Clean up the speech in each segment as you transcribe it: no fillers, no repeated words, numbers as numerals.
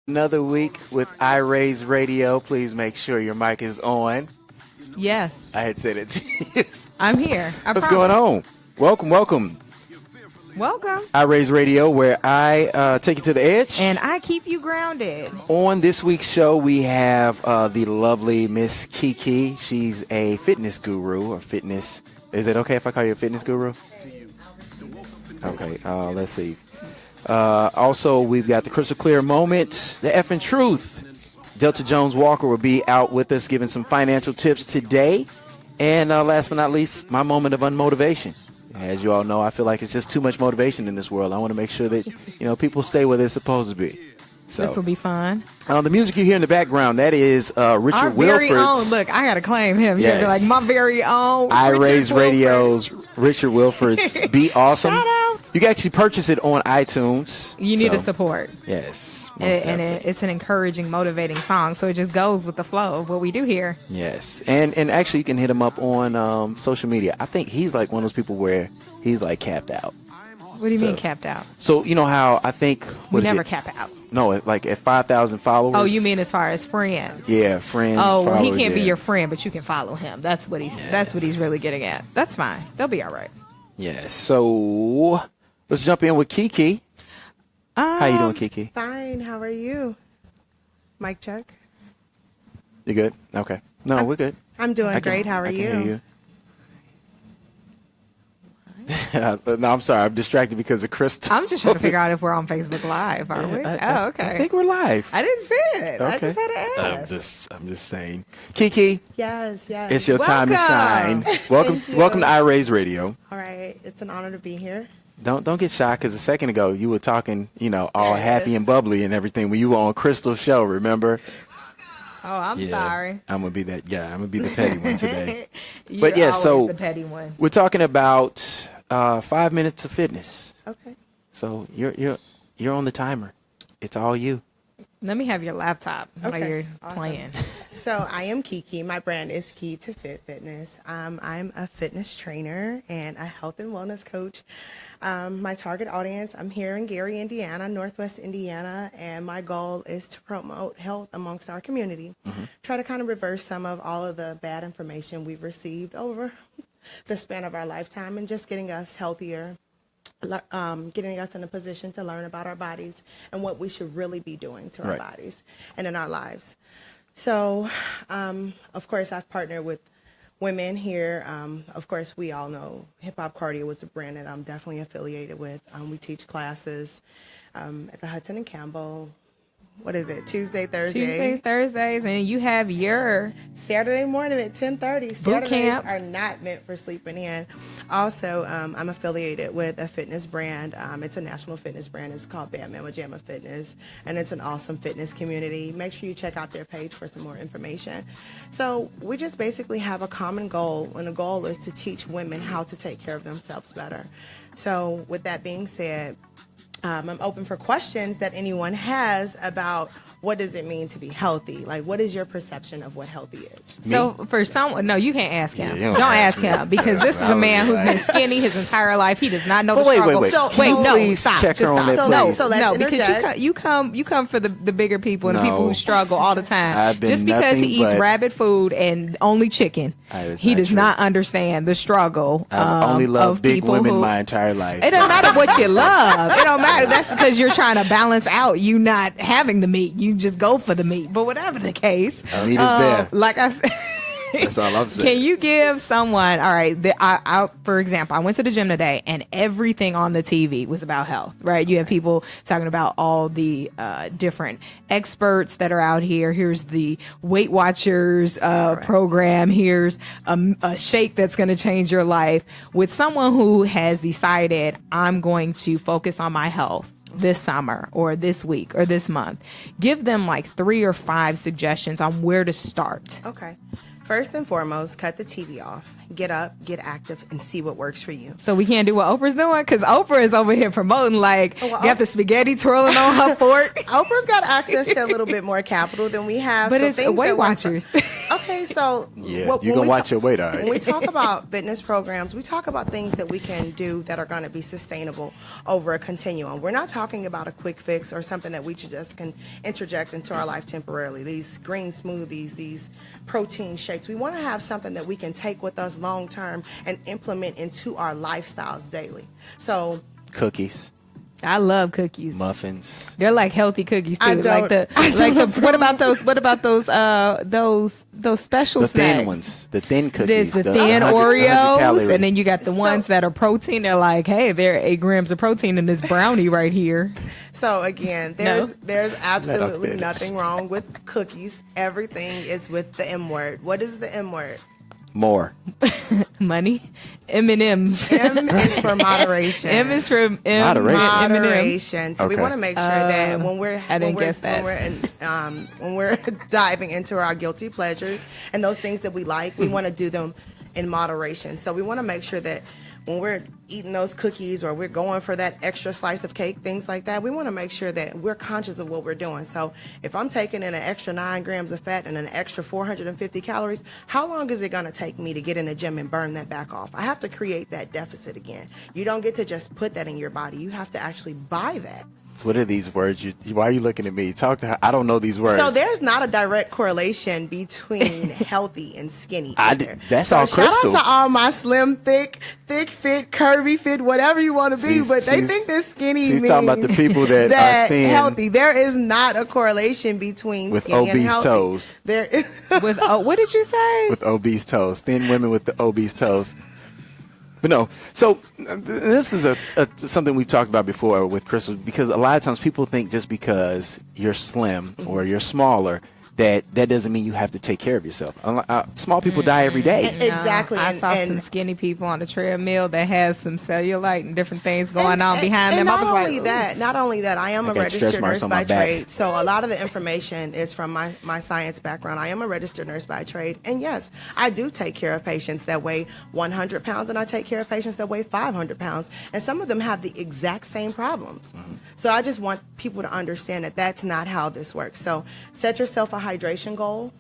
Another week with iRaise Radio. Please make sure your mic is on. Yes. I had said it to you. I'm here. What's going on? Welcome. Welcome. iRaise Radio, where I take you to the edge. And I keep you grounded. On this week's show, we have the lovely Miss Kiki. She's a fitness guru or fitness. Is it okay if I call you a fitness guru? Okay. Let's see. Also, we've got the crystal clear moment, the effing truth. Delta Jones Walker will be out with us giving some financial tips today. And last but not least, my moment of unmotivation. As you all know, I feel like it's just too much motivation in this world. I want to make sure that, people stay where they're supposed to be. So, this will be fun. The music you hear in the background, that is Richard Our Wilford's. very own. Look, I got to claim him. Yes. You're like my very own. iRaise Radio's Richard Wilford's Be Awesome. Shout out. You can actually purchase it on iTunes. You need to support. Yes. And it's an encouraging, motivating song. So it just goes with the flow of what we do here. Yes. And actually, you can hit him up on social media. I think he's like one of those people where he's like capped out. What do you mean capped out? So, you know how I think... We never cap out. No, like at 5,000 followers. Oh, you mean as far as friends? Yeah, friends. Oh, well, followers, he can't be your friend, but you can follow him. That's what he's really getting at. That's fine. They'll be all right. Yeah. So let's jump in with Kiki. How you doing, Kiki? Fine. How are you? Mic check. You good? Okay. No, we're good. I'm doing great. How are you? I can hear you. No, I'm sorry. I'm distracted because of Crystal. I'm just trying to figure out if we're on Facebook Live. Are we? Okay. I think we're live. I didn't see it. Okay. I just had to ask. I'm just saying. Kiki. Yes. It's your time to shine. Welcome to iRaise Radio. All right. It's an honor to be here. Don't get shy, because a second ago you were talking, all happy and bubbly and everything when you were on Crystal's show, remember? Oh, I'm sorry. I'm going to be that guy. I'm going to be the petty one today. But yeah, so the petty one. We're talking about 5 minutes of fitness. Okay. So you're on the timer. It's all you. Let me have your laptop while you're playing. So I am Kiki. My brand is Key to Fit Fitness. I'm a fitness trainer and a health and wellness coach. My target audience, I'm here in Gary, Indiana, Northwest Indiana, and my goal is to promote health amongst our community. Try to kind of reverse some of all of the bad information we've received over the span of our lifetime and just getting us healthier. Getting us in a position to learn about our bodies and what we should really be doing to our bodies and in our lives. So, of course, I've partnered with women here. Of course, we all know Hip Hop Cardio is a brand that I'm definitely affiliated with. We teach classes at the Hudson and Campbell. What is it? Tuesdays, Thursdays, and you have your Saturday morning at 10:30. boot camp. Are not meant for sleeping in. Also, I'm affiliated with a fitness brand. It's a national fitness brand. It's called Bad Mama Jamma Fitness, and it's an awesome fitness community. Make sure you check out their page for some more information. So we just basically have a common goal, and the goal is to teach women how to take care of themselves better. So with that being said, I'm open for questions that anyone has about what does it mean to be healthy? Like, what is your perception of what healthy is? So for someone, no, you can't ask him. Don't ask him because this is a man who's been skinny his entire life. He does not know the struggle. Wait. No, stop. Check her on that, please. So no, because you come for the bigger people and the people who struggle all the time. Just because he eats rabbit food and only chicken, he does not understand the struggle. I've only loved big women who, my entire life. It don't matter what you love. It don't matter. That's because you're trying to balance out you not having the meat. You just go for the meat. But whatever the case, meat is there. Like I said. That's all I'm saying. Can you give someone, all right, for example, I went to the gym today and everything on the TV was about health, right? You have people talking about all the different experts that are out here. Here's the Weight Watchers program. Here's a shake that's going to change your life. With someone who has decided, I'm going to focus on my health this summer or this week or this month, give them like 3 or 5 suggestions on where to start. Okay. First and foremost, cut the TV off. get up, get active, and see what works for you. So we can't do what Oprah's doing? Because Oprah is over here promoting, like, got the spaghetti twirling on her fork. Oprah's got access to a little bit more capital than we have. But so it's Weight Watchers. Okay, so yeah, you can watch your weight, all right. When we talk about fitness programs, we talk about things that we can do that are going to be sustainable over a continuum. We're not talking about a quick fix or something that we just can interject into our life temporarily. These green smoothies, these protein shakes. We want to have something that we can take with us long term and implement into our lifestyles daily. So cookies. I love cookies. Muffins. They're like healthy cookies too. What about those special the snacks? Thin ones, the thin cookies. There's the thin Oreos, 100 and then you got the ones that are protein. They're like, hey, there are 8 grams of protein in this brownie right here. So again, there's absolutely nothing wrong with cookies. Everything is with the M word. What is the M word? More. Money. M&M's. M is for moderation. M is for moderation. So okay. we want to make sure that when we're diving into our guilty pleasures and those things that we like, we want to do them in moderation. So we want to make sure that when we're eating those cookies or we're going for that extra slice of cake, things like that, we want to make sure that we're conscious of what we're doing. So if I'm taking in an extra 9 grams of fat and an extra 450 calories, how long is it going to take me to get in the gym and burn that back off? I have to create that deficit again. You don't get to just put that in your body. You have to actually buy that. What are these words? Why are you looking at me? Talk to her. I don't know these words. So there's not a direct correlation between healthy and skinny. That's all crystal. Shout out to all my slim, thick fit, curvy fit, whatever you want to be, but they think that skinny means talking about the people that are thin, healthy. There is not a correlation between with skinny obese and healthy. toes. There is with what did you say? With obese toes, thin women with the obese toes. But no, so this is something we've talked about before with Crystal, because a lot of times people think just because you're slim or you're smaller, that doesn't mean you have to take care of yourself. Small people die every day. Exactly. I saw some skinny people on the treadmill that has some cellulite and different things going on behind them. Not only that, I am a registered nurse by trade. So a lot of the information is from my science background. I am a registered nurse by trade. And yes, I do take care of patients that weigh 100 pounds, and I take care of patients that weigh 500 pounds. And some of them have the exact same problems. Mm-hmm. So I just want people to understand that that's not how this works. So set yourself a hydration goal.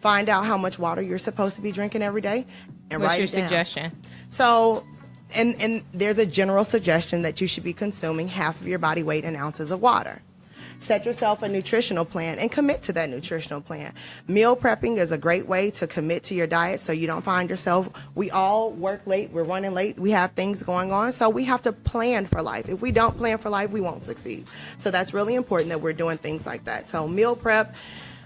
Find out how much water you're supposed to be drinking every day, and write it down. What's your suggestion? So, and there's a general suggestion that you should be consuming half of your body weight in ounces of water. Set yourself a nutritional plan and commit to that nutritional plan. Meal prepping is a great way to commit to your diet so you don't find yourself, we all work late, we're running late, we have things going on, so we have to plan for life. If we don't plan for life, we won't succeed. So that's really important that we're doing things like that. So meal prep.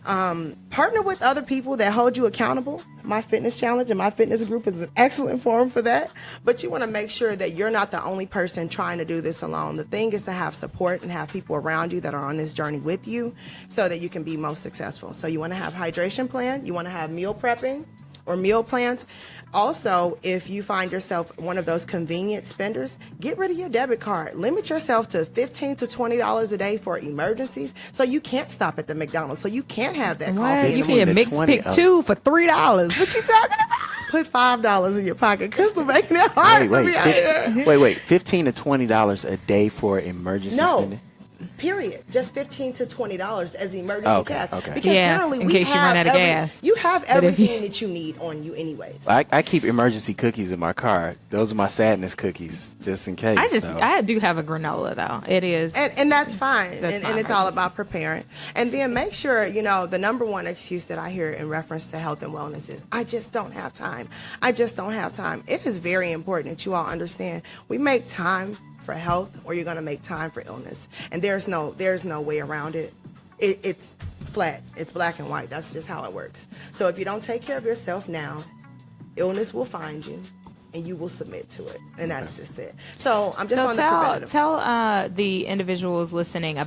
Partner with other people that hold you accountable. My Fitness Challenge and my fitness group is an excellent forum for that. But you want to make sure that you're not the only person trying to do this alone. The thing is to have support and have people around you that are on this journey with you so that you can be most successful. So you want to have hydration plan. You want to have meal prepping or meal plans. Also, if you find yourself one of those convenient spenders, get rid of your debit card. Limit yourself to $15 to $20 a day for emergencies, so you can't stop at the McDonald's, so you can't have that coffee. You can get mixed pick 2 for $3. What you talking about? Put $5 in your pocket. Crystal making it hard for me out here. Wait, $15 to $20 a day for emergency spending? Period. Just $15 to $20 as emergency gas. Okay. Because generally in case you run out of gas. You have everything that you need on you anyways. I keep emergency cookies in my car. Those are my sadness cookies, just in case. I do have a granola though. It is. And that's fine. And it's all about preparing. And then make sure, the number one excuse that I hear in reference to health and wellness is, I just don't have time. I just don't have time. It is very important that you all understand we make time for health, or you're going to make time for illness, and there's no way around it. It's flat. It's black and white. That's just how it works. So if you don't take care of yourself now, illness will find you, and you will submit to it, and that's just it. So I'm just on the preventative. Tell the individuals listening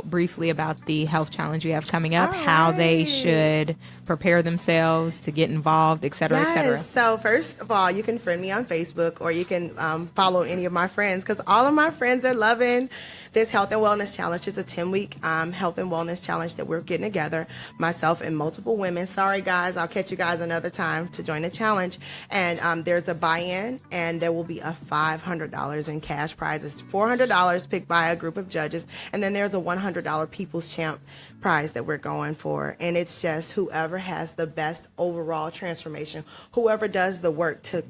briefly about the health challenge you have coming up, how they should prepare themselves to get involved, et cetera, et cetera. So first of all, you can friend me on Facebook, or you can follow any of my friends, because all of my friends are loving This Health and Wellness Challenge is a 10-week health and wellness challenge that we're getting together, myself and multiple women. Sorry, guys, I'll catch you guys another time to join the challenge. And there's a buy-in, and there will be a $500 in cash prizes, $400 picked by a group of judges, and then there's a $100 People's Champ prize that we're going for. And it's just whoever has the best overall transformation, whoever does the work to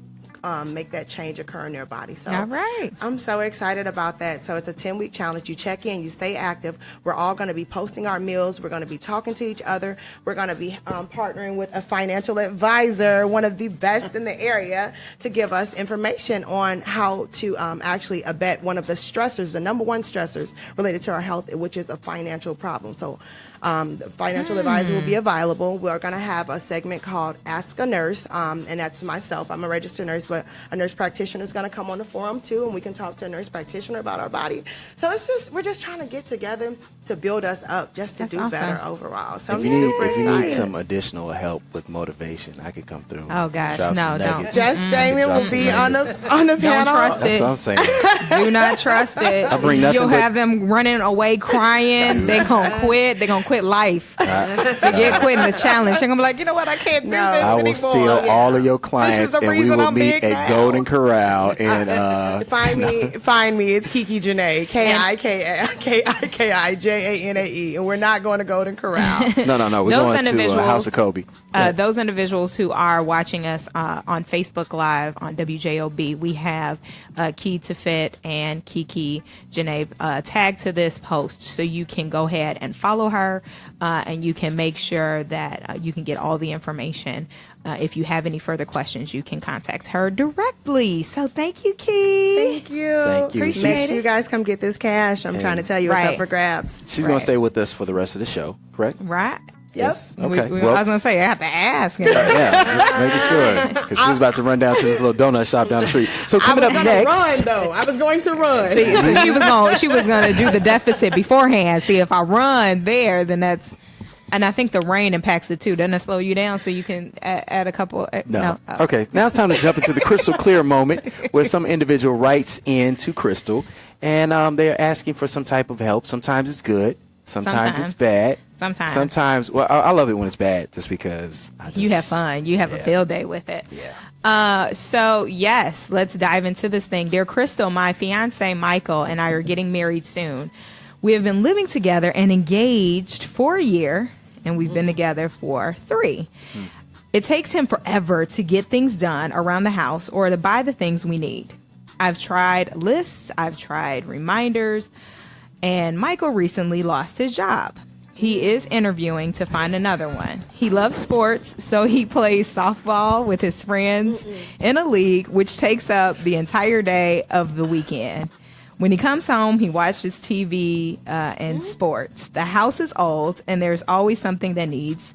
make that change occur in their body. So all right. I'm so excited about that. So it's a 10-week challenge. You check in, you stay active. We're all going to be posting our meals. We're going to be talking to each other. We're going to be partnering with a financial advisor, one of the best in the area, to give us information on how to actually abet one of the stressors, the number one stressors related to our health, which is a financial problem. So the financial advisor will be available. We're going to have a segment called Ask a Nurse, and that's myself. I'm a registered nurse, but a nurse practitioner is going to come on the forum too, and we can talk to a nurse practitioner about our body. So we're just trying to get together to build us up, just to do better overall. So if you need some additional help with motivation, I could come through. Oh gosh, no, don't. Just Damien will be on the panel. Don't trust That's it. what I'm saying. Do not trust it. I bring nothing You'll but- have them running away crying. They're going to quit. They're going to quit life. Forget quitting this challenge. They're going to be like, you know what? I can't do this I will anymore. steal all of your clients, the and we reason will I'm meet big at now. Golden Corral. And Find me. It's Kiki Janae, KIKIJANAE, and we're not going to Golden Corral. no, we're Those going to individuals- House of Kobe. Those individuals who are watching us on Facebook Live on WJOB, we have Key to Fit and Kiki Janae tagged to this post, so you can go ahead and follow her, and you can make sure that you can get all the information. If you have any further questions, you can contact her directly. So thank you, Key. Thank you. Thank you. Make Appreciate sure you guys come get this cash. I'm trying to tell you, it's Right. up for grabs. She's going to stay with us for the rest of the show, correct? Right. Yes. Yep. Okay. I was well, going to say, I have to ask. yeah, just making sure, because she's about to run down to this little donut shop down the street. So coming up next, Run, though. I was going to run. See, so she was going to do the deficit beforehand. See, if I run there, then that's, and I think the rain impacts it too. Doesn't it slow you down so you can add a couple? No. Oh. Okay, now it's time to jump into the crystal clear moment where some individual writes in to Crystal, and they're asking for some type of help. Sometimes it's good. Sometimes it's bad. Sometimes. Well, I love it when it's bad just because You have fun. You have a field day with it. Yeah. So, yes, let's dive into this thing. Dear Crystal, my fiance Michael and I are getting married soon. We have been living together and engaged for a year, and we've been together for 3. It takes him forever to get things done around the house or to buy the things we need. I've tried lists, I've tried reminders, and Michael recently lost his job. He is interviewing to find another one. He loves sports, so he plays softball with his friends in a league, which takes up the entire day of the weekend. When he comes home, he watches TV and sports. The house is old, and there's always something that needs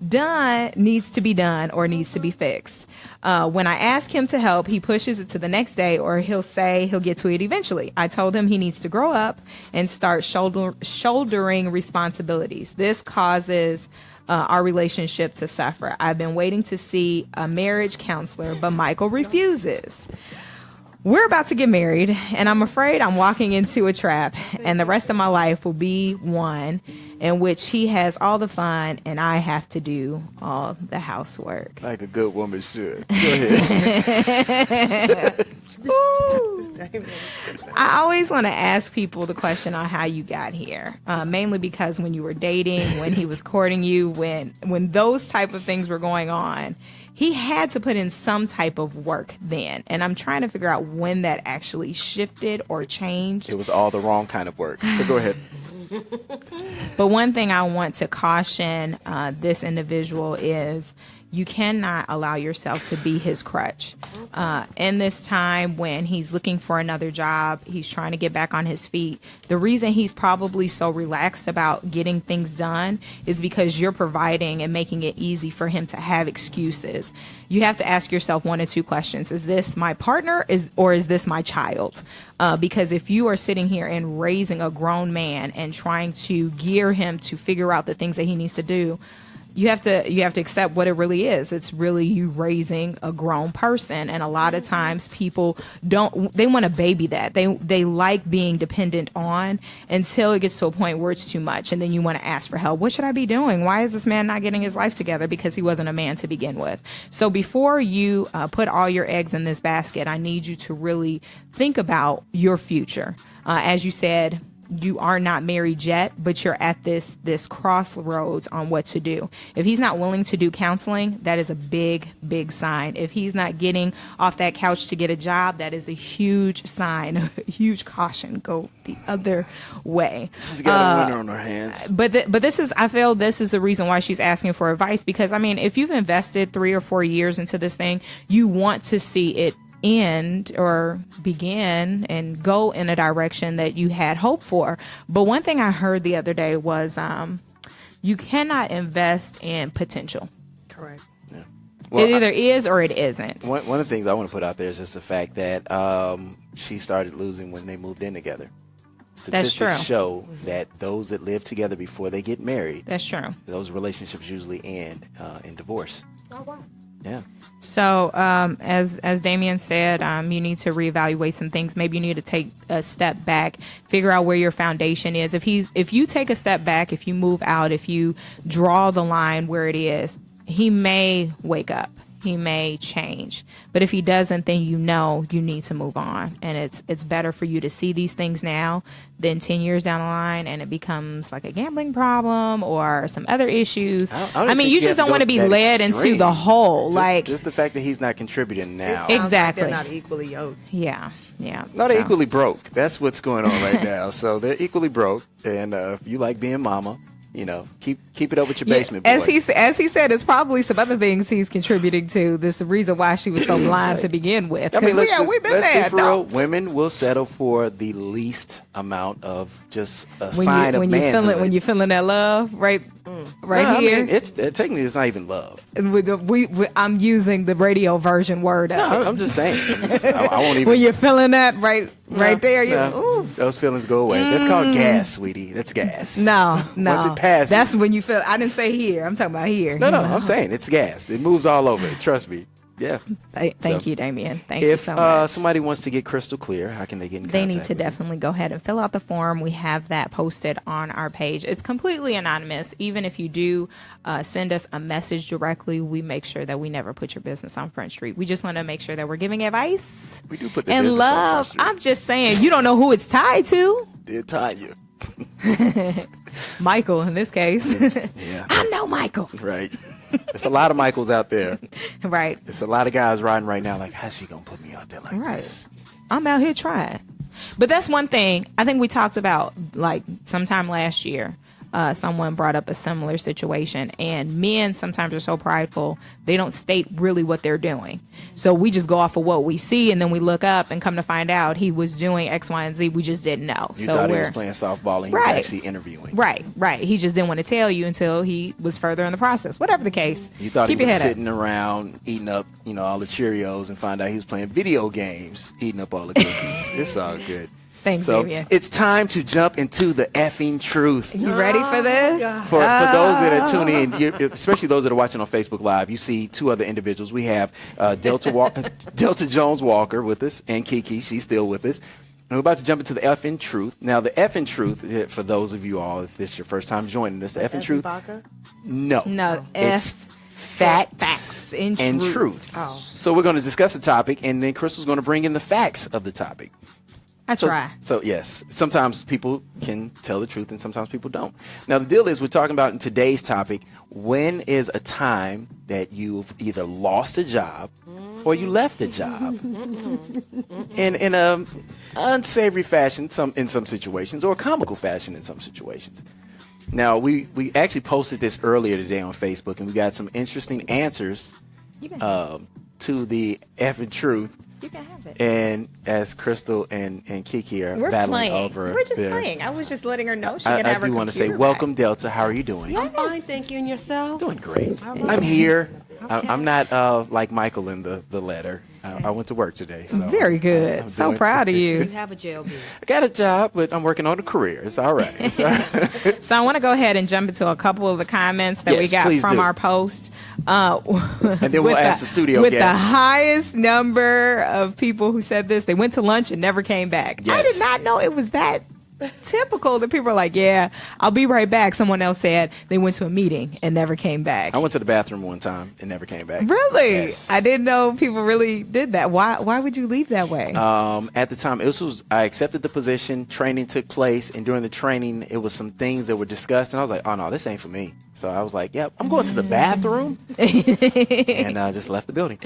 to be done or needs to be fixed. When I ask him to help, he pushes it to the next day, or he'll say he'll get to it eventually. I told him he needs to grow up and start shouldering responsibilities. This causes our relationship to suffer. I've been waiting to see a marriage counselor, but Michael refuses. We're about to get married, and I'm afraid I'm walking into a trap, and the rest of my life will be one in which he has all the fun and I have to do all the housework. Like a good woman should. Go ahead. I always want to ask people the question on how you got here, mainly because when you were dating, when he was courting you, when those type of things were going on, he had to put in some type of work then. And I'm trying to figure out when that actually shifted or changed. It was all the wrong kind of work. But go ahead. But one thing I want to caution this individual is you cannot allow yourself to be his crutch. In this time when he's looking for another job, he's trying to get back on his feet. The reason he's probably so relaxed about getting things done is because you're providing and making it easy for him to have excuses. You have to ask yourself one or two questions. Is this my partner or is this my child? Because if you are sitting here and raising a grown man and trying to gear him to figure out the things that he needs to do, you have to accept what it really is. It's really you raising a grown person, and a lot of times people they want to baby that. They like being dependent on until it gets to a point where it's too much, and then you want to ask for help. What should I be doing? Why is this man not getting his life together? Because he wasn't a man to begin with. So before you put all your eggs in this basket, I need you to really think about your future. As you said, you are not married yet, but you're at this crossroads on what to do. If he's not willing to do counseling, that is a big sign. If he's not getting off that couch to get a job, that is a huge sign, a huge caution. Go the other way. She's got a winner on her hands. But I feel this is the reason why she's asking for advice, because I mean, if you've invested 3 or 4 years into this thing, you want to see it end or begin and go in a direction that you had hope for. But one thing I heard the other day was you cannot invest in potential. Correct. Yeah. Well, it either is or it isn't. One of the things I want to put out there is just the fact that she started losing when they moved in together. Statistics That's true. show that those that live together before they get married, That's true. those relationships usually end in divorce. Oh, wow. Yeah. So, as Damien said, you need to reevaluate some things. Maybe you need to take a step back, figure out where your foundation is. If you take a step back, if you move out, if you draw the line where it is, he may wake up. He may change. But if he doesn't, then you need to move on. And it's better for you to see these things now than 10 years down the line and it becomes like a gambling problem or some other issues. I mean, you just don't want to be led into the hole. Just the fact that he's not contributing now. Exactly. Like they're not equally yoked. Yeah. No, they're equally broke. That's what's going on right now. So they're equally broke. And if you like being mama, keep it up with your basement boy. As he said, it's probably some other things he's contributing to. This is the reason why she was so blind to begin with. I mean, let's there. be for real. Women will settle for the least amount of just a sign of manhood. When you're feeling that love, right here. I mean, technically it's not even love. I'm using the radio version word of it. I'm just saying. I won't even. When you're feeling that right there, those feelings go away. That's called gas, sweetie. That's gas. No. Once it passes. That's when you feel. I didn't say here. I'm talking about here. No, I'm saying it's gas. It moves all over. Trust me. Yeah. Thank you, Damien. Thank you so much. If somebody wants to get crystal clear, how can they get in contact? They need to definitely go ahead and fill out the form. We have that posted on our page. It's completely anonymous. Even if you do send us a message directly, we make sure that we never put your business on Front Street. We just want to make sure that we're giving advice. We do put the and business love. on Front Street. I'm just saying, you don't know who it's tied to. It tied you. Michael, in this case. Yeah. I know Michael. Right. There's a lot of Michaels out there. Right. There's a lot of guys riding right now like, how's she going to put me out there like this? I'm out here trying. But that's one thing I think we talked about like sometime last year. Someone brought up a similar situation, and men sometimes are so prideful they don't state really what they're doing. So we just go off of what we see, and then we look up and come to find out he was doing X, Y, and Z. We just didn't know. You thought he was playing softball and he was actually interviewing. Right. He just didn't want to tell you until he was further in the process. Whatever the case, you thought keep he your was head sitting around eating up, all the Cheerios, and find out he was playing video games, eating up all the cookies. It's all good. Thanks, so Damien. It's time to jump into the effing truth. You ready for this? For those that are tuning in, especially those that are watching on Facebook Live, you see two other individuals. We have Delta Jones Walker with us, and Kiki. She's still with us. And we're about to jump into the effing truth. Now, the effing truth, for those of you all, if this is your first time joining us, the effing truth. No, it's facts and truth. Oh. So we're going to discuss the topic, and then Crystal's going to bring in the facts of the topic. I try. So, yes, sometimes people can tell the truth and sometimes people don't. Now, the deal is we're talking about in today's topic, when is a time that you've either lost a job or you left a job in a unsavory fashion in some situations or a comical fashion in some situations. Now, we actually posted this earlier today on Facebook, and we got some interesting answers to the effing truth. You can have it. And as Crystal and Kiki are battling over, we're just playing. I was just letting her know she can have her I do want to say, back. welcome, Delta. How are you doing? I'm fine, thank you. And yourself? Doing great. All right. I'm here. Okay. I'm not like Michael in the letter. I went to work today. So Very good. So proud of You you. have a JOB. I got a job, but I'm working on a career. It's all right. It's all right. So I want to go ahead and jump into a couple of the comments that we Yes, got please from do. our post. And then we'll ask the studio with guests. the highest number of people who said this, they went to lunch and never came back. I Yes. did not know it was that typical that people are like, yeah, I'll be right back. Someone else said they went to a meeting and never came back. I went to the bathroom one time and never came back. Really? Yes. I didn't know people really did that. Why would you leave that way? At the time, I accepted the position, training took place, and during the training, it was some things that were discussed, and I was like, oh, no, this ain't for me. So I was like, yep, I'm going to the bathroom, and just left the building.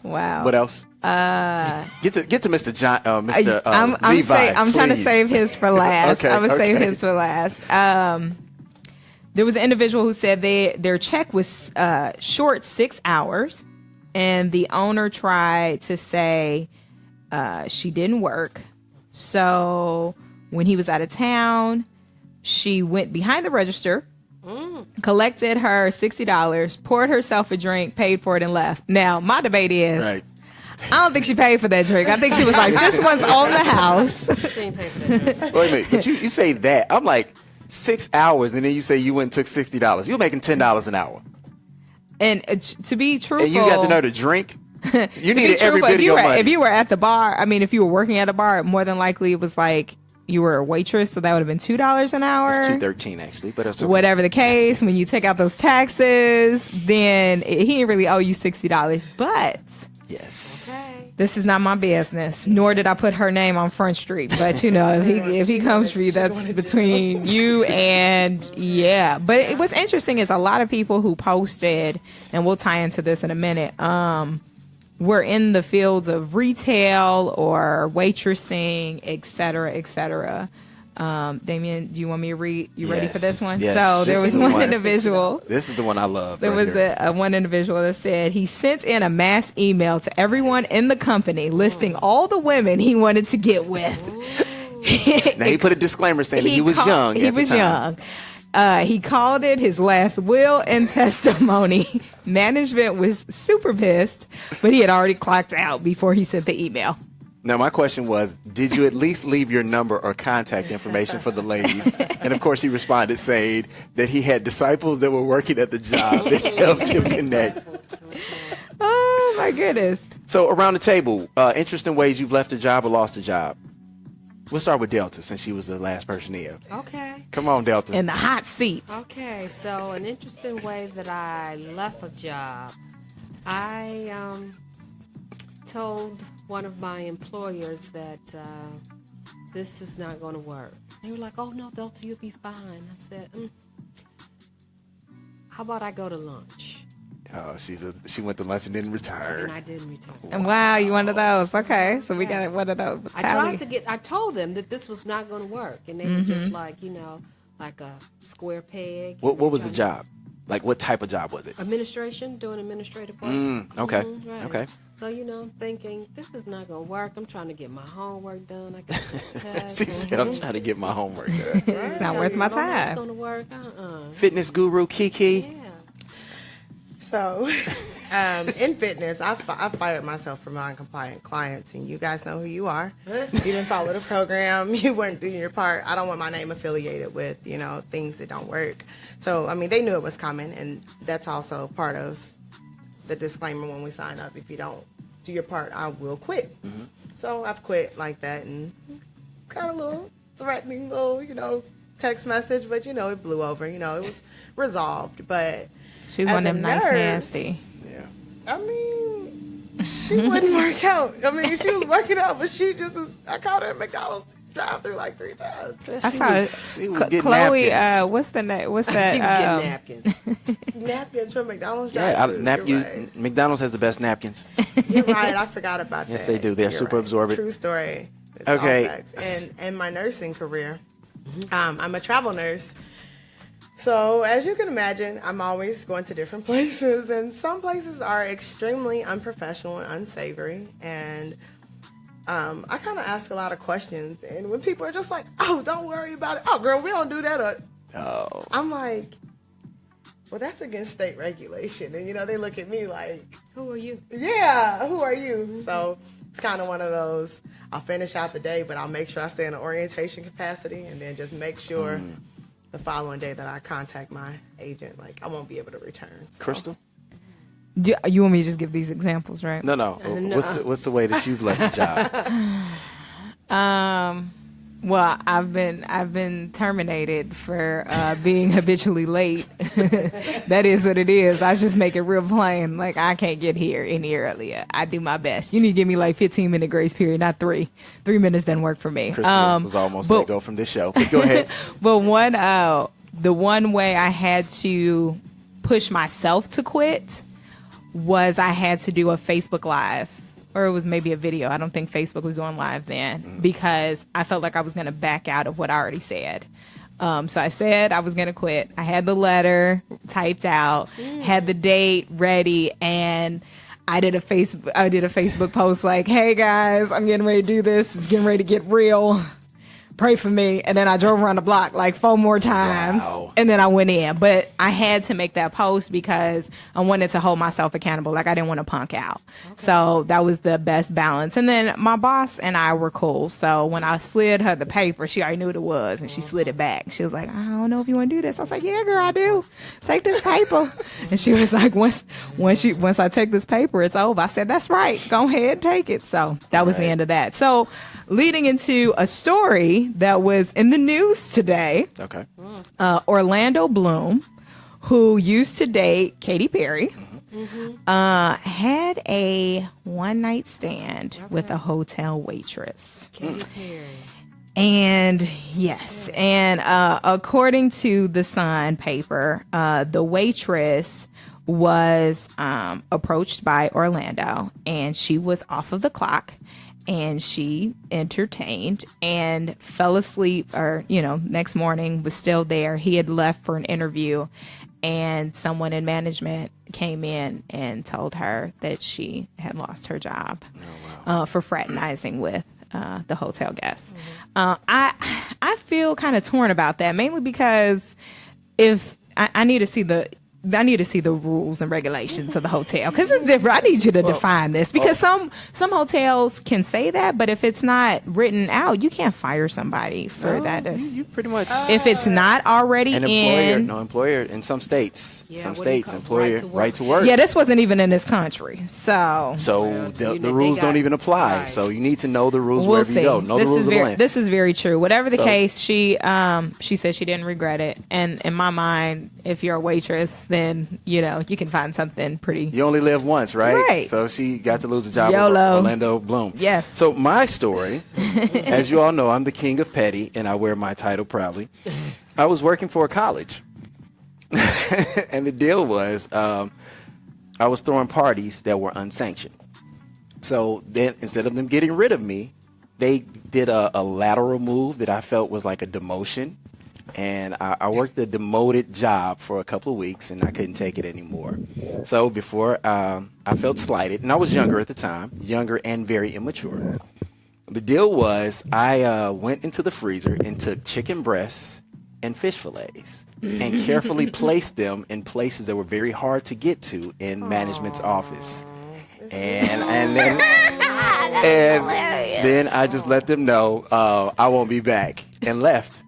Wow. What else? Get to Mr. John, Mr. I'm Levi, trying to please. save his for last. Okay, I'm gonna save okay. his for last. There was an individual who said their check was short 6 hours, and the owner tried to say she didn't work. So when he was out of town, she went behind the register, collected her $60, poured herself a drink, paid for it, and left. Now my debate is. Right. I don't think she paid for that drink. I think she was like, this one's on the house. She ain't pay for that. Wait a minute, but you say that. I'm like, 6 hours, and then you say you went and took $60. You're making $10 an hour. And to be truthful. And you got to know to drink. You needed every truthful, bit of your money. if you were at the bar, I mean, if you were working at a bar, more than likely it was like you were a waitress, so that would have been $2 an hour. It's $2.13 actually, but it's okay. Whatever the case, when you take out those taxes, then he didn't really owe you $60. But Yes. Okay. this is not my business, nor did I put her name on Front Street. But you know, if he comes for you, that's between you and yeah. But what's interesting is a lot of people who posted, and we'll tie into this in a minute. Were in the fields of retail or waitressing, et cetera, et cetera. Damien, do you want me to read? You ready for this one? Yes. So there This was is the one one. individual. This is the one I love. There right was here. a one individual that said he sent in a mass email to everyone in the company listing all the women he wanted to get with. Now he put a disclaimer saying that he was young. He at the was time. young. He called it his last will and testimony. Management was super pissed, but he had already clocked out before he sent the email. Now, my question was, did you at least leave your number or contact information for the ladies? And, of course, he responded saying that he had disciples that were working at the job that helped him connect. Oh, my goodness. So, around the table, interesting ways you've left a job or lost a job. We'll start with Delta since she was the last person here. Okay. Come on, Delta. In the hot seats. Okay. So an interesting way that I left a job, I told one of my employers that this is not going to work. They were like, "Oh no, Delta, you'll be fine." I said, "How about I go to lunch?" Oh, she went to lunch and didn't return. And I didn't return. And wow, you one of those. Okay, so we got one of those. I told them that this was not going to work, and they were just like, like a square peg. What was the job? Like, what type of job was it? Administration, doing administrative work. Okay. Right. Okay. So, I'm thinking, this is not going to work. I'm trying to get my homework done. I got this test. She said, I'm trying to get my homework done. It's not worth my time. It's going to work. Fitness guru Kiki. Yeah. So, in fitness, I fired myself for non-compliant clients, and you guys know who you are. You didn't follow the program. You weren't doing your part. I don't want my name affiliated with, things that don't work. So, they knew it was coming, and that's also part of the disclaimer when we sign up. If you don't do your part, I will quit. Mm-hmm. So, I've quit like that, and got a little threatening little, text message, but, it blew over. It was resolved, but... She was one of them nice nasty. Yeah. She wouldn't work out. She was working out, but she just was. I called her at McDonald's drive-through like 3 times. She was getting Chloe, napkins. what's the name? What's that? She was getting napkins. Napkins from McDonald's Yeah, drive-through. Right. McDonald's has the best napkins. You're right. I forgot about that. Yes, they do. They're You're super right. absorbent. True story. It's Okay. all facts. And my nursing career, I'm a travel nurse. So, as you can imagine, I'm always going to different places, and some places are extremely unprofessional and unsavory, and I kind of ask a lot of questions, and when people are just like, "Oh, don't worry about it. Oh, girl, we don't do that." I'm like, well, that's against state regulation. And, they look at me like, Who are you? yeah, who are you? So it's kind of one of those, I'll finish out the day, but I'll make sure I stay in an orientation capacity and then just make sure the following day that I contact my agent, like I won't be able to return. So. Crystal? You want me to just give these examples, right? No. What's the way that you've left the job? Well, I've been terminated for being habitually late. That is what it is. I just make it real plain. Like, I can't get here any earlier. I do my best. You need to give me like 15-minute grace period, not 3. 3 minutes doesn't work for me. Crystal was almost let go from this show. But go ahead. But the one way I had to push myself to quit was I had to do a Facebook Live. Or it was maybe a video. I don't think Facebook was on live then because I felt like I was going to back out of what I already said. So I said I was going to quit. I had the letter typed out, had the date ready, and I did a Facebook post like, "Hey guys, I'm getting ready to do this. It's getting ready to get real. Pray for me." And then I drove around the block like 4 more times. Wow. And then I went in. But I had to make that post because I wanted to hold myself accountable. Like, I didn't want to punk out. Okay. So that was the best balance. And then my boss and I were cool. So when I slid her the paper, she already knew what it was. And she slid it back. She was like, "I don't know if you want to do this." I was like, "Yeah, girl, I do. Take this paper." And she was like, once I take this paper, it's over. I said, "That's right. Go ahead, take it." So that was the end of that. So leading into a story that was in the news today. Okay. Orlando Bloom, who used to date Katy Perry, had a one-night stand with a hotel waitress. Katy Perry. And yes, and according to the Sun paper, the waitress was approached by Orlando, and she was off of the clock. And she entertained and fell asleep, or, next morning was still there. He had left for an interview, and someone in management came in and told her that she had lost her job for fraternizing with the hotel guests. I feel kind of torn about that, mainly because if I need to see the rules and regulations of the hotel, because it's different. I need you to define this, because some hotels can say that, but if it's not written out, you can't fire somebody for that. You pretty much If it's not already employer in some states. Yeah, some what do you states, call employer, right right to work. Yeah, this wasn't even in this country. So the rules don't even apply. Right. So you need to know the rules we'll wherever see. you go. Know the rules of the land. This is very true. Whatever the case, she said she didn't regret it. And in my mind, if you're a waitress, then you can find something pretty. You only live once, right? Right. So she got to lose a job with YOLO. Orlando Bloom. Yes. So my story, as you all know, I'm the king of petty, and I wear my title proudly. I was working for a college. And the deal was I was throwing parties that were unsanctioned. So then instead of them getting rid of me, they did a lateral move that I felt was like a demotion. And I worked a demoted job for a couple of weeks, and I couldn't take it anymore. So before I felt slighted, and I was younger at the time, younger and very immature. The deal was I went into the freezer and took chicken breasts and fish fillets and carefully placed them in places that were very hard to get to in management's office. And then I just let them know I won't be back and left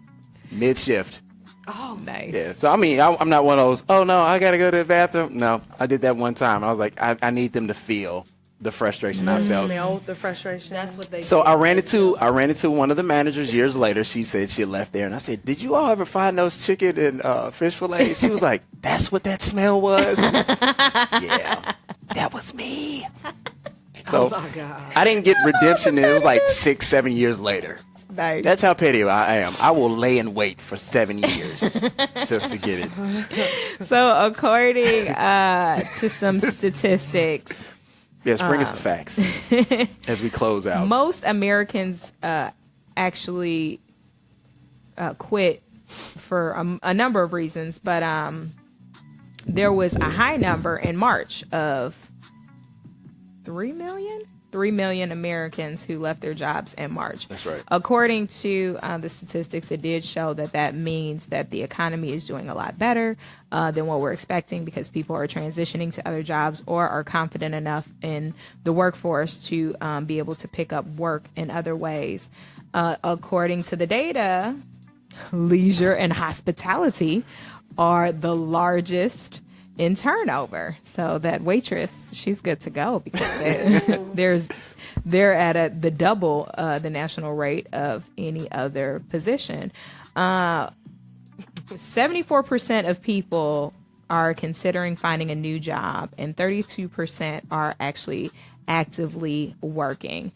mid-shift. Oh, nice. Yeah. So, I mean, I'm not one of those, "Oh, no, I got to go to the bathroom." No, I did that one time. I was like, I need them to feel the frustration I felt. Smell the frustration. That's what they So do. I ran into one of the managers years later. She said she left there, and I said, "Did you all ever find those chicken and fish fillets?" She was like, "That's what that smell was." Yeah, that was me. So Oh my God. I didn't get redemption. It was like 6-7 years later. Nice. That's how petty I am. I will lay in wait for 7 years just to get it. So according to some statistics, Yes, bring us the facts as we close out. most Americans actually quit for a number of reasons, but there was a high number in March of 3 million 3 million Americans who left their jobs in March. That's right. According to the statistics, it did show that means that the economy is doing a lot better than what we're expecting, because people are transitioning to other jobs or are confident enough in the workforce to be able to pick up work in other ways. According to the data, leisure and hospitality are the largest in turnover. So that waitress, she's good to go, because they're at the double the national rate of any other position. 74% of people are considering finding a new job, and 32% are actually actively working.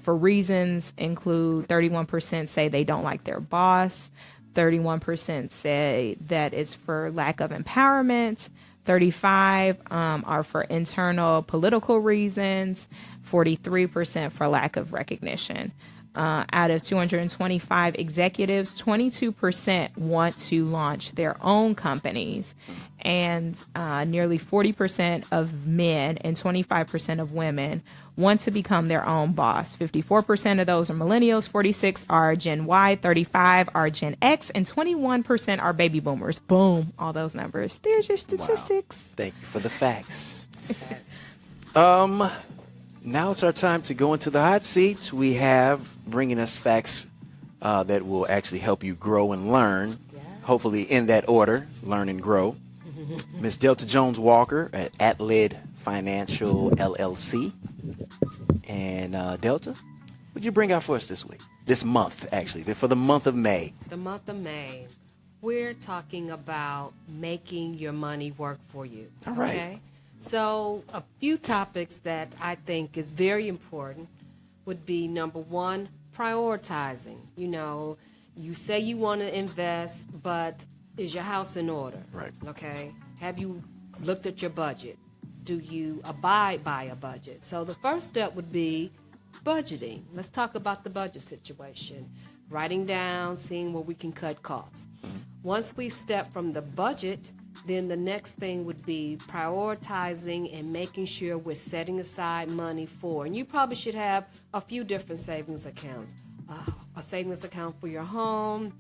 For reasons include 31% say they don't like their boss, 31% say that it's for lack of empowerment, 35 are for internal political reasons, 43% for lack of recognition. Out of 225 executives, 22% want to launch their own companies, and nearly 40% of men and 25% of women want to become their own boss. 54% of those are millennials, 46 are Gen Y, 35 are Gen X, and 21% are baby boomers. Boom, all those numbers. There's your statistics. Wow. Thank you for the facts. Now it's our time to go into the hot seat. We have bringing us facts that will actually help you grow and learn, hopefully in that order, learn and grow. Ms. Delta Jones Walker at Atlid Financial LLC. And Delta, what'd you bring out for us this week? This month, actually, for the month of May. The month of May, we're talking about making your money work for you. All right. Okay? So a few topics that I think is very important would be, number one, prioritizing. You know, you say you want to invest, but is your house in order? Right. Okay. Have you looked at your budget? Do you abide by a budget? So the first step would be budgeting. Let's talk about the budget situation. Writing down, seeing where we can cut costs. Once we step from the budget, then the next thing would be prioritizing and making sure we're setting aside money for. And you probably should have a few different savings accounts. A savings account for your home,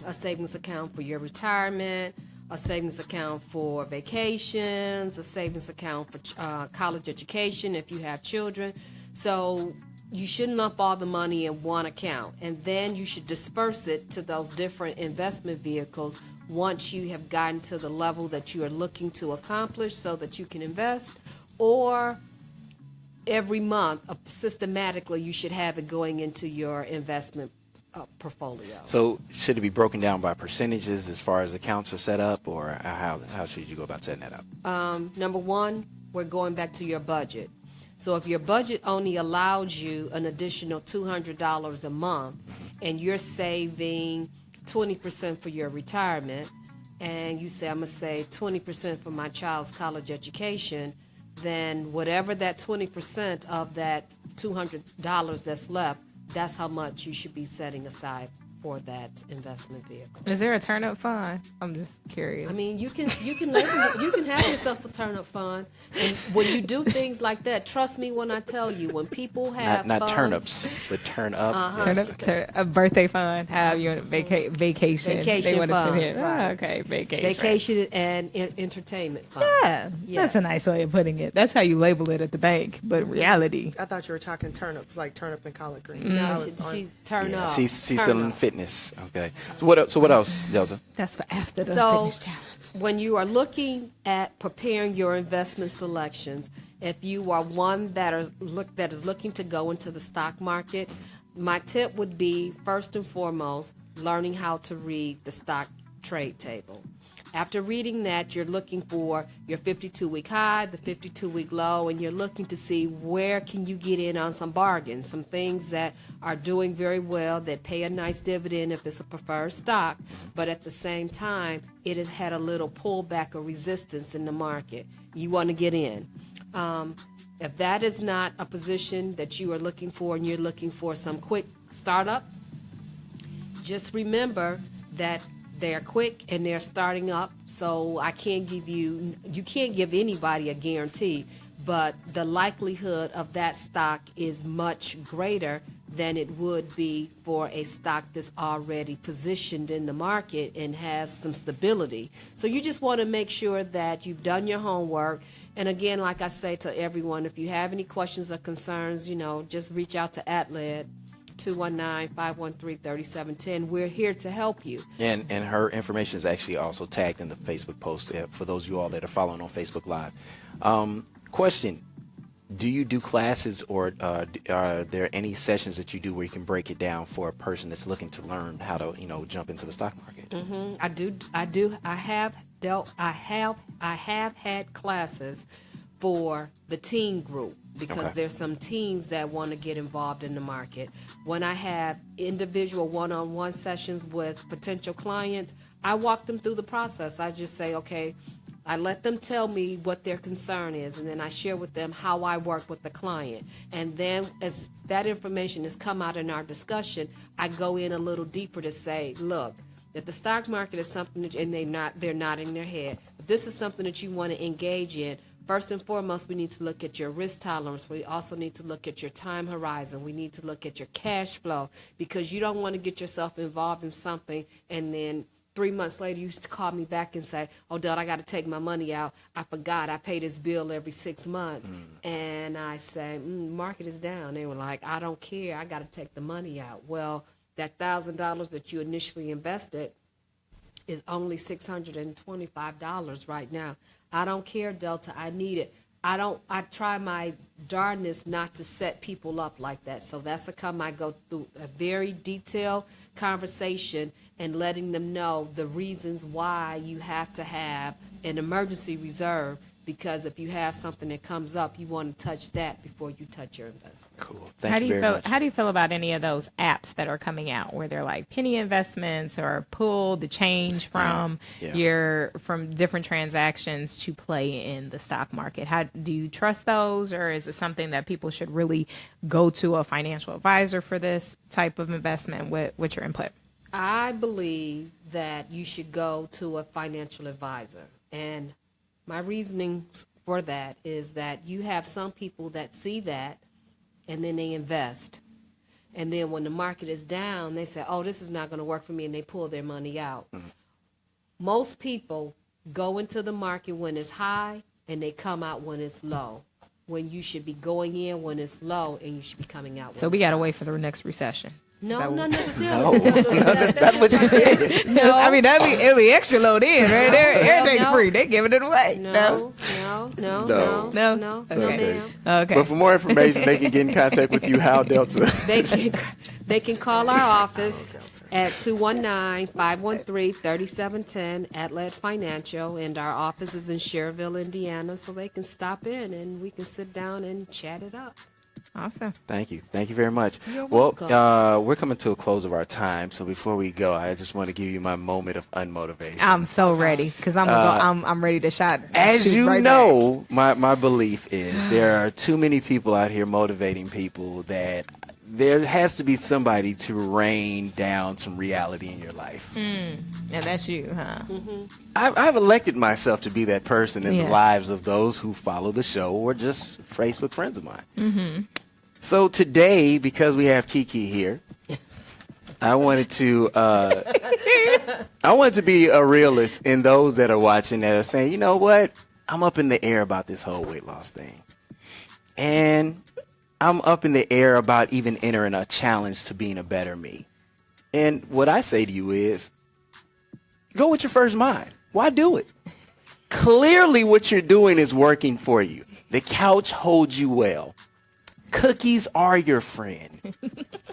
a savings account for your retirement, a savings account for vacations, a savings account for college education if you have children. So you shouldn't lump all the money in one account, and then you should disperse it to those different investment vehicles once you have gotten to the level that you are looking to accomplish so that you can invest, or every month systematically you should have it going into your investment portfolio. So should it be broken down by percentages as far as accounts are set up, or how should you go about setting that up? Number one, we're going back to your budget. So if your budget only allows you an additional $200 a month, and you're saving 20% for your retirement, and you say, I'm going to save 20% for my child's college education, then whatever that 20% of that $200 that's left, that's how much you should be setting aside for that investment vehicle. Is there a turnip fund? I'm just curious. I mean, you can label it, you can have yourself a turnip fund, and when you do things like that, trust me when I tell you, when people have not funds, turnips, but turn up. A birthday fund, have you vacation. Vacation they want to fund, sit here. right. Oh, okay, vacation. vacation and entertainment fund. Yeah, Yes. that's a nice way of putting it. That's how you label it at the bank, but in reality. I thought you were talking turnips, like turnip and collard greens. No, I was she turn Yeah, up. she's turn still in up. fitness. Okay. So what else, Delta? That's for after the So fitness challenge. when you are looking at preparing your investment selections, if you are one that is looking to go into the stock market, my tip would be, first and foremost, learning how to read the stock trade table. After reading that, you're looking for your 52-week high, the 52-week low, and you're looking to see where can you get in on some bargains, some things that are doing very well, that pay a nice dividend if it's a preferred stock, but at the same time, it has had a little pullback or resistance in the market. You want to get in. If that is not a position that you are looking for and you're looking for some quick startup, just remember that they're quick and they're starting up, so you can't give anybody a guarantee, but the likelihood of that stock is much greater than it would be for a stock that's already positioned in the market and has some stability. So you just want to make sure that you've done your homework. And again, like I say to everyone, if you have any questions or concerns, just reach out to AtLed, 219-513-3710. We're here to help you. And her information is actually also tagged in the Facebook post for those of you all that are following on Facebook Live. Question. Do you do classes, or are there any sessions that you do where you can break it down for a person that's looking to learn how to, jump into the stock market? I do. I have had classes for the teen group because there's some teens that want to get involved in the market. When I have individual one-on-one sessions with potential clients, I walk them through the process. I just say, okay, I let them tell me what their concern is, and then I share with them how I work with the client. And then as that information has come out in our discussion, I go in a little deeper to say, look, if the stock market is something that, and they're nodding their head, if this is something that you want to engage in, first and foremost, we need to look at your risk tolerance. We also need to look at your time horizon. We need to look at your cash flow, because you don't want to get yourself involved in something and then 3 months later, you used to call me back and say, oh, Dad, I got to take my money out. I forgot. I pay this bill every 6 months. And I say, market is down. They were like, I don't care. I got to take the money out. Well, that $1,000 that you initially invested is only $625 right now. I don't care, Delta. I need it. I try my darndest not to set people up like that. So that's I go through a very detailed conversation and letting them know the reasons why you have to have an emergency reserve, because if you have something that comes up, you want to touch that before you touch your investment. Cool. Thank you very much. How do you feel about any of those apps that are coming out where they're like penny investments or pull the change from from different transactions to play in the stock market? How do you trust those, or is it something that people should really go to a financial advisor for this type of investment? What's your input? I believe that you should go to a financial advisor, and my reasoning for that is that you have some people that see that and then they invest. And then when the market is down, they say, oh, this is not going to work for me, and they pull their money out. Most people go into the market when it's high and they come out when it's low, when you should be going in when it's low and you should be coming out when So we got to wait for the next recession. No, not necessarily. No, that's not what you said. No, I mean it'll be extra load in right there. Everything free. They giving it away. No. No. Okay. Okay. But for more information, they can get in contact with you. How, Delta? They can call our office at 219-513-3710 AtLed Financial, and our office is in Schererville, Indiana, so they can stop in and we can sit down and chat it up. Awesome. Thank you very much. You're welcome. We're coming to a close of our time, so before we go, I just want to give you my moment of unmotivation. I'm so ready because I'm ready to shoot. As you right know, my belief is there are too many people out here motivating people that there has to be somebody to rain down some reality in your life. And that's you, huh? Mm-hmm. I've elected myself to be that person in the lives of those who follow the show or just Facebook friends of mine. Mm-hmm. So today, because we have Kiki here, I wanted to be a realist in those that are watching that are saying, you know what, I'm up in the air about this whole weight loss thing. And I'm up in the air about even entering a challenge to being a better me. And what I say to you is, go with your first mind. Why do it? Clearly what you're doing is working for you. The couch holds you well. Cookies are your friend.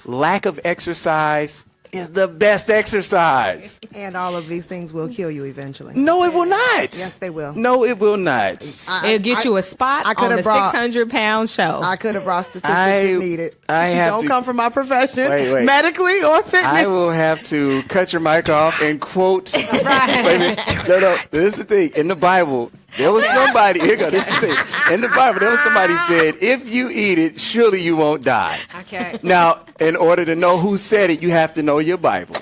Lack of exercise is the best exercise. And all of these things will kill you eventually. No, it will not. Yes, they will. No, it will not. It'll get you a spot on the 600-pound show. I could have brought statistics if needed. Don't come from my profession, wait. medically or fitness. I will have to cut your mic off and quote. Wait a minute. No. This is the thing. In the Bible, there was somebody. Here you go. This is the thing. In the Bible, there was somebody said, if you eat it, surely you won't die. Okay. Now, in order to know who said it, you have to know your Bible.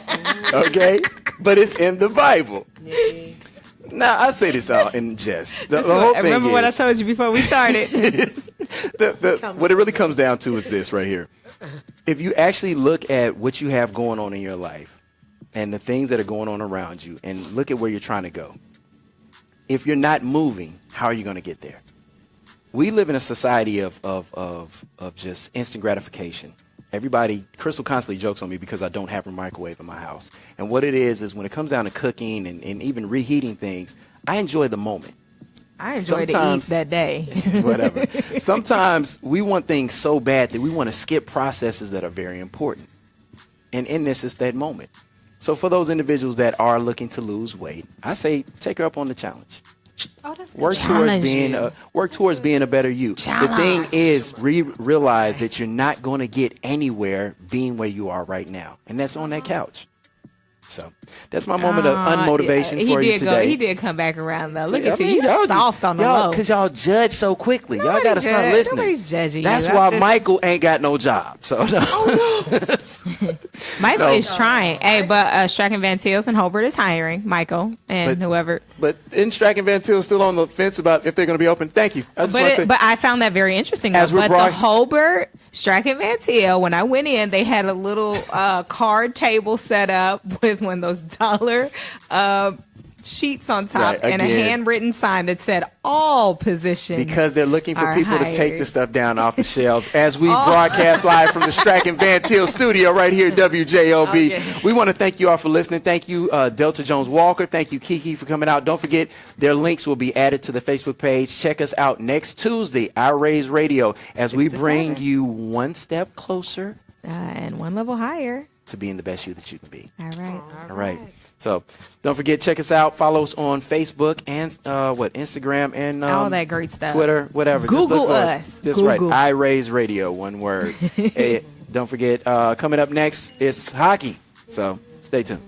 Okay? But it's in the Bible. Now, I say this out in jest. The whole thing Remember is, what I told you before we started? what it really comes down to is this right here. If you actually look at what you have going on in your life and the things that are going on around you and look at where you're trying to go, if you're not moving, how are you going to get there? We live in a society of just instant gratification. Crystal constantly jokes on me because I don't have a microwave in my house. And what it is when it comes down to cooking and even reheating things, I enjoy the moment. I enjoy to eat that day. Whatever. Sometimes we want things so bad that we want to skip processes that are very important. And in this, it's that moment. So for those individuals that are looking to lose weight, I say take her up on the challenge. Oh, that's Work towards being a better you. The thing is, realize that you're not going to get anywhere being where you are right now, and that's on that couch. So that's my moment of unmotivation for you today. He did come back around though. Look at you. You're soft on the low. Because y'all judge so quickly. Y'all got to start listening. Nobody's judging That's you. why Michael ain't got no job. So Michael is trying. Hey, but Strack and Van Til's and Hobart is hiring Michael and whoever. But isn't Strack and Van Til still on the fence about if they're going to be open? Thank you. But I found that very interesting. As But the Hobart, Strack and Van Til, when I went in, they had a little card table set up with one of those dollar sheets on top and a handwritten sign that said all positions. Because they're looking for people hired. to take the stuff down off the shelves as we broadcast live from the Strack and Van Til studio right here at WJOB. Okay. We want to thank you all for listening. Thank you, Delta Jones Walker. Thank you, Kiki, for coming out. Don't forget, their links will be added to the Facebook page. Check us out next Tuesday, iRaise Radio, as we bring you one step closer and one level higher to being the best you that you can be. All right. So don't forget, check us out. Follow us on Facebook and Instagram and all that great stuff. Twitter, whatever. Google us. Just Google. right. iRaise Radio, one word. Hey, don't forget, coming up next is hockey. So stay tuned.